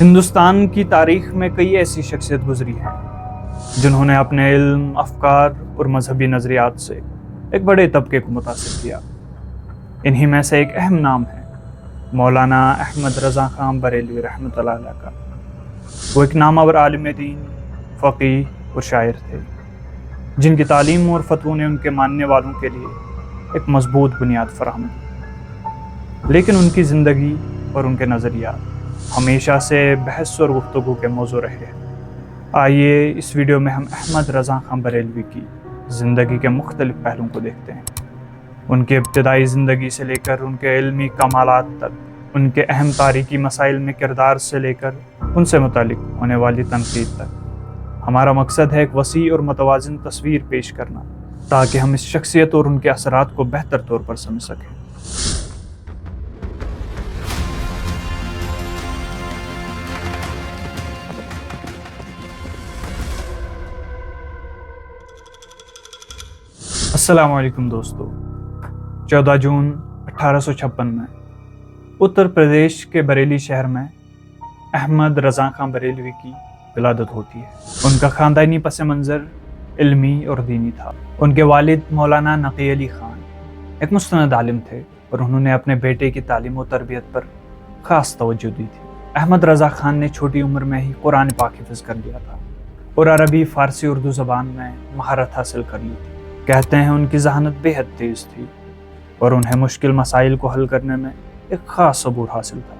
ہندوستان کی تاریخ میں کئی ایسی شخصیت گزری ہیں جنہوں نے اپنے علم، افکار اور مذہبی نظریات سے ایک بڑے طبقے کو متاثر کیا۔ انہی میں سے ایک اہم نام ہے مولانا احمد رضا خان بریلوی رحمۃ اللہ علیہ کا۔ وہ ایک نامور عالم دین، فقیہ اور شاعر تھے جن کی تعلیم اور فتووں نے ان کے ماننے والوں کے لیے ایک مضبوط بنیاد فراہم کی، لیکن ان کی زندگی اور ان کے نظریات ہمیشہ سے بحث اور گفتگو کے موضوع رہے ہیں۔ آئیے اس ویڈیو میں ہم احمد رضا خان بریلوی کی زندگی کے مختلف پہلوؤں کو دیکھتے ہیں، ان کے ابتدائی زندگی سے لے کر ان کے علمی کمالات تک، ان کے اہم تاریخی مسائل میں کردار سے لے کر ان سے متعلق ہونے والی تنقید تک۔ ہمارا مقصد ہے ایک وسیع اور متوازن تصویر پیش کرنا تاکہ ہم اس شخصیت اور ان کے اثرات کو بہتر طور پر سمجھ سکیں۔ السلام علیکم دوستو۔ 14 جون 1856 میں اتر پردیش کے بریلی شہر میں احمد رضا خان بریلوی کی ولادت ہوتی ہے۔ ان کا خاندانی پس منظر علمی اور دینی تھا۔ ان کے والد مولانا نقی علی خان ایک مستند عالم تھے اور انہوں نے اپنے بیٹے کی تعلیم و تربیت پر خاص توجہ دی تھی۔ احمد رضا خان نے چھوٹی عمر میں ہی قرآن پاک حفظ کر لیا تھا اور عربی، فارسی، اردو زبان میں مہارت حاصل کر لی تھی۔ کہتے ہیں ان کی ذہانت بے حد تیز تھی اور انہیں مشکل مسائل کو حل کرنے میں ایک خاص صبور حاصل تھا۔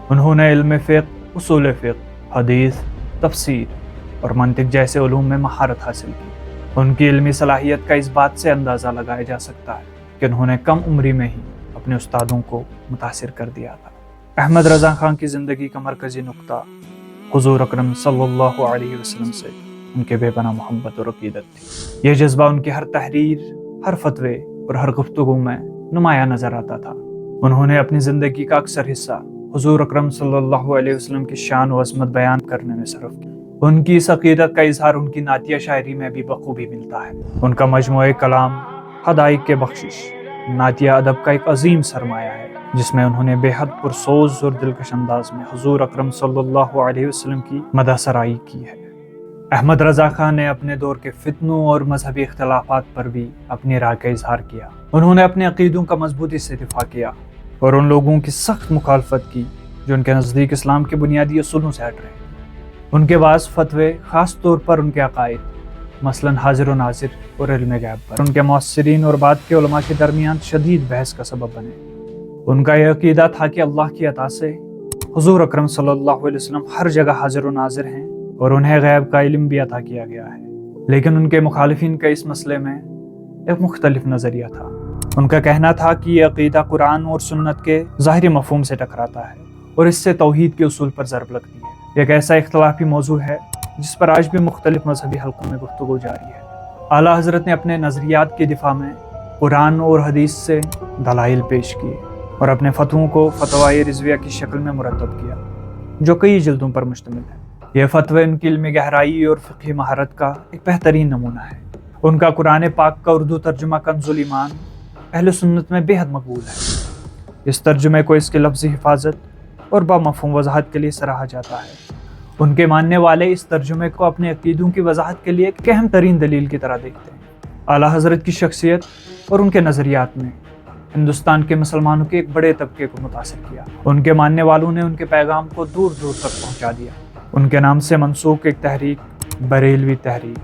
انہوں نے علم فقہ، اصول فقہ، حدیث، تفسیر اور منطق جیسے علوم میں مہارت حاصل کی۔ ان کی علمی صلاحیت کا اس بات سے اندازہ لگایا جا سکتا ہے کہ انہوں نے کم عمری میں ہی اپنے استادوں کو متاثر کر دیا تھا۔ احمد رضا خان کی زندگی کا مرکزی نقطہ حضور اکرم صلی اللہ علیہ وسلم سے ان کے بے پناہ محبت اور عقیدت تھی۔ یہ جذبہ ان کی ہر تحریر، ہر فتوے اور ہر گفتگو میں نمایاں نظر آتا تھا۔ انہوں نے اپنی زندگی کا اکثر حصہ حضور اکرم صلی اللہ علیہ وسلم کی شان و عظمت بیان کرنے میں صرف کیا۔ ان کی اس عقیدت کا اظہار ان کی نعتیہ شاعری میں بھی بخوبی ملتا ہے۔ ان کا مجموعہ کلام حدائق کے بخشش نعتیہ ادب کا ایک عظیم سرمایہ ہے، جس میں انہوں نے بے حد پرسوز اور دلکش انداز میں حضور اکرم صلی اللہ علیہ وسلم کی مدح سرائی کی ہے۔ احمد رضا خان نے اپنے دور کے فتنوں اور مذہبی اختلافات پر بھی اپنی رائے کا اظہار کیا۔ انہوں نے اپنے عقیدوں کا مضبوطی سے دفاع کیا اور ان لوگوں کی سخت مخالفت کی جو ان کے نزدیک اسلام کے بنیادی اصولوں سے ہٹ رہے۔ ان کے بعض فتوے، خاص طور پر ان کے عقائد، مثلاً حاضر و ناظر اور علم غیب پر، ان کے معاصرین اور بعد کے علماء کے درمیان شدید بحث کا سبب بنے۔ ان کا یہ عقیدہ تھا کہ اللہ کی عطا سے حضور اکرم صلی اللہ علیہ وسلم ہر جگہ حاضر و ناظر ہیں اور انہیں غیب کا علم بھی عطا کیا گیا ہے۔ لیکن ان کے مخالفین کا اس مسئلے میں ایک مختلف نظریہ تھا۔ ان کا کہنا تھا کہ یہ عقیدہ قرآن اور سنت کے ظاہری مفہوم سے ٹکراتا ہے اور اس سے توحید کے اصول پر ضرب لگتی ہے۔ یہ ایک ایسا اختلافی موضوع ہے جس پر آج بھی مختلف مذہبی حلقوں میں گفتگو جاری ہے۔ اعلیٰ حضرت نے اپنے نظریات کی دفاع میں قرآن اور حدیث سے دلائل پیش کیے اور اپنے فتووں کو فتوائے رضویہ کی شکل میں مرتب کیا، جو کئی جلدوں پر مشتمل ہے۔ یہ فتوے ان کی علمی گہرائی اور فقہی مہارت کا ایک بہترین نمونہ ہے۔ ان کا قرآن پاک کا اردو ترجمہ کنز الایمان اہل سنت میں بے حد مقبول ہے۔ اس ترجمے کو اس کی لفظی حفاظت اور بامفہوم وضاحت کے لیے سراہا جاتا ہے۔ ان کے ماننے والے اس ترجمے کو اپنے عقیدوں کی وضاحت کے لیے ایک اہم ترین دلیل کی طرح دیکھتے ہیں۔ اعلیٰ حضرت کی شخصیت اور ان کے نظریات نے ہندوستان کے مسلمانوں کے ایک بڑے طبقے کو متاثر کیا۔ ان کے ماننے والوں نے ان کے پیغام کو دور دور تک پہنچا دیا۔ ان کے نام سے منسوب ایک تحریک، بریلوی تحریک،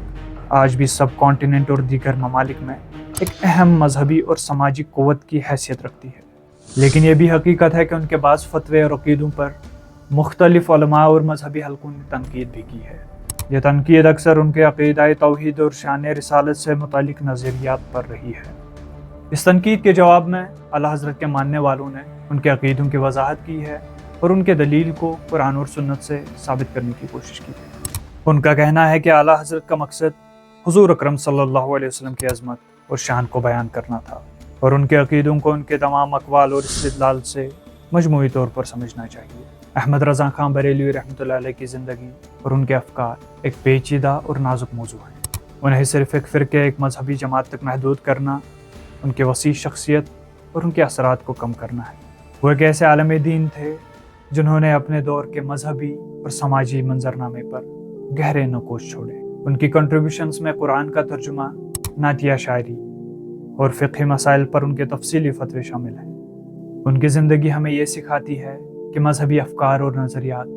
آج بھی سب کانٹیننٹ اور دیگر ممالک میں ایک اہم مذہبی اور سماجی قوت کی حیثیت رکھتی ہے۔ لیکن یہ بھی حقیقت ہے کہ ان کے بعض فتوے اور عقیدوں پر مختلف علماء اور مذہبی حلقوں نے تنقید بھی کی ہے۔ یہ تنقید اکثر ان کے عقیدہ توحید اور شان رسالت سے متعلق نظریات پر رہی ہے۔ اس تنقید کے جواب میں اعلیٰ حضرت کے ماننے والوں نے ان کے عقیدوں کی وضاحت کی ہے اور ان کے دلیل کو قرآن اور سنت سے ثابت کرنے کی کوشش کی ہے۔ ان کا کہنا ہے کہ اعلیٰ حضرت کا مقصد حضور اکرم صلی اللہ علیہ وسلم کی عظمت اور شان کو بیان کرنا تھا اور ان کے عقیدوں کو ان کے تمام اقوال اور استدلال سے مجموعی طور پر سمجھنا چاہیے۔ احمد رضا خان بریلوی رحمۃ اللہ علیہ کی زندگی اور ان کے افکار ایک پیچیدہ اور نازک موضوع ہیں۔ انہیں صرف ایک فرقے، ایک مذہبی جماعت تک محدود کرنا ان کے وسیع شخصیت اور ان کے اثرات کو کم کرنا ہے۔ وہ ایک ایسے عالم دین تھے جنہوں نے اپنے دور کے مذہبی اور سماجی منظرنامے پر گہرے نقوش چھوڑے۔ ان کی کنٹریبیوشنز میں قرآن کا ترجمہ، نعتیہ شاعری اور فقہی مسائل پر ان کے تفصیلی فتوے شامل ہیں۔ ان کی زندگی ہمیں یہ سکھاتی ہے کہ مذہبی افکار اور نظریات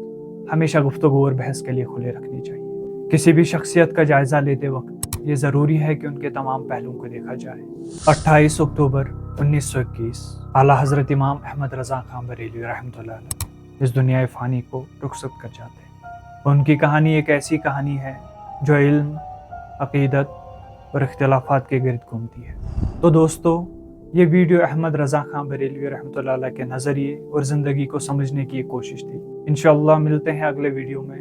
ہمیشہ گفتگو اور بحث کے لیے کھلے رکھنی چاہیے۔ کسی بھی شخصیت کا جائزہ لیتے وقت یہ ضروری ہے کہ ان کے تمام پہلوؤں کو دیکھا جائے۔ 28 اکتوبر 1921 اعلیٰ حضرت امام احمد رضا خان بریلوی رحمۃ اللہ علیہ اس دنیا فانی کو رخصت کر جاتے ہیں۔ ان کی کہانی ایک ایسی کہانی ہے جو علم، عقیدت اور اختلافات کے گرد گھومتی ہے۔ تو دوستو، یہ ویڈیو احمد رضا خان بریلوی رحمۃ اللہ علیہ کے نظریے اور زندگی کو سمجھنے کی ایک کوشش تھی۔ انشاءاللہ ملتے ہیں اگلے ویڈیو میں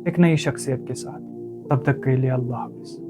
ایک نئی شخصیت کے ساتھ۔ تب تک کے لیے اللہ حافظ۔